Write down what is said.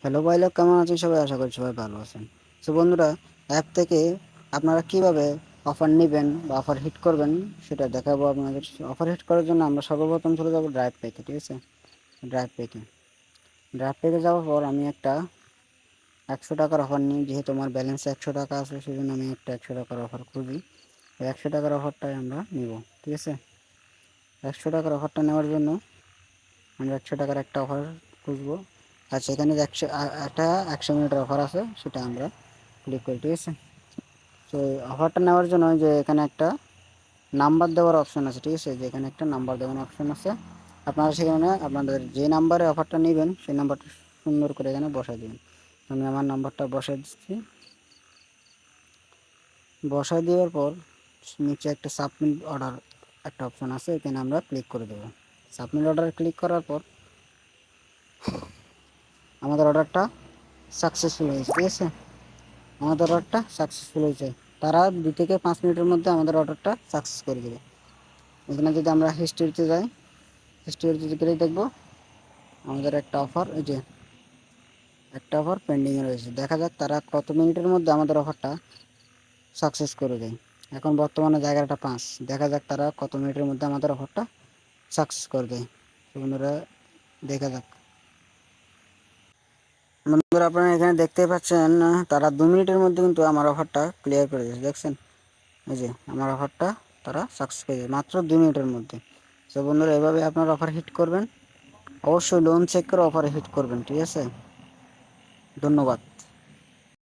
Hello ভাই লোক, কেমন আছেন সবাই? আশা করি সবাই ভালো আছেন। সো বন্ধুরা, অ্যাপ থেকে আপনারা কিভাবে অফার নেবেন বা অফার হিট করবেন সেটা দেখাবো আপনাদের। অফার হিট করার জন্য আমরা সর্বপ্রথম চলে যাবো ড্রাইভ পেতে। ঠিক আছে, ড্রাইভ পেতে যাওয়ার পর আমি একটা 100 টাকার অফার নিই। যেহেতু আমার ব্যালেন্সে 100 টাকা আছে, সেই জন্য আমি একটা 100 টাকার অফার খুঁজি। 100 টাকার অফারটাই আমরা নিব। ঠিক আছে, 100 টাকার অফারটা নেওয়ার জন্য আমরা 100 টাকার একটা অফার খুঁজবো। আচ্ছা, এখানে যে একটা 100 মিনিটের অফার আছে, সেটা আমরা ক্লিক করি। ঠিক আছে, তো অফারটা নেওয়ার জন্য যে এখানে একটা নাম্বার দেওয়ার অপশন আছে। ঠিক আছে, যে এখানে একটা নাম্বার দেওয়ার অপশন আছে। আপনারা সেখানে আপনাদের যে নাম্বারে অফারটা নেবেন সেই নাম্বারটা সুন্দর করে এখানে বসাই দেবেন। আমি আমার নাম্বারটা বসাই দিচ্ছি। বসাই দেওয়ার পর নিচে একটা সাবমিট অর্ডার একটা অপশন আছে, এখানে আমরা ক্লিক করে দেবো। সাবমিট অর্ডার ক্লিক করার পর আমাদের অর্ডারটা সাকসেসফুল হয়েছে। ঠিক আছে, আমাদের অর্ডারটা সাকসেসফুল হয়েছে। তারা 2 থেকে 5 মিনিটের মধ্যে আমাদের অর্ডারটা সাকসেস করে দেবে। এখানে যদি আমরা হিস্ট্রিতে যাই, হিস্ট্রিতে গেলে দেখবো আমাদের একটা অফার, এই যে একটা অফার পেন্ডিংয়ে রয়েছে। দেখা যাক তারা কত মিনিটের মধ্যে আমাদের অফারটা সাকসেস করে দেয়। এখন বর্তমানে জায়গাটা 5। দেখা যাক তারা কত মিনিটের মধ্যে আমাদের অফারটা সাকসেস করে দেয়। বন্ধুরা, দেখা যাক। বন্ধুরা, আপনারা এখানে দেখতে পাচ্ছেন তারা 2 মিনিটের মধ্যে কিন্তু আমার অফারটা ক্লিয়ার করে দিয়েছে। দেখছেন, এই যে আমার অফারটা তারা সাকসেস করে দিয়েছে মাত্র 2 মিনিটের মধ্যে। তো বন্ধুরা, এভাবে আপনার অফার হিট করবেন। অবশ্যই লোন চেক করে অফারে হিট করবেন। ঠিক আছে, ধন্যবাদ।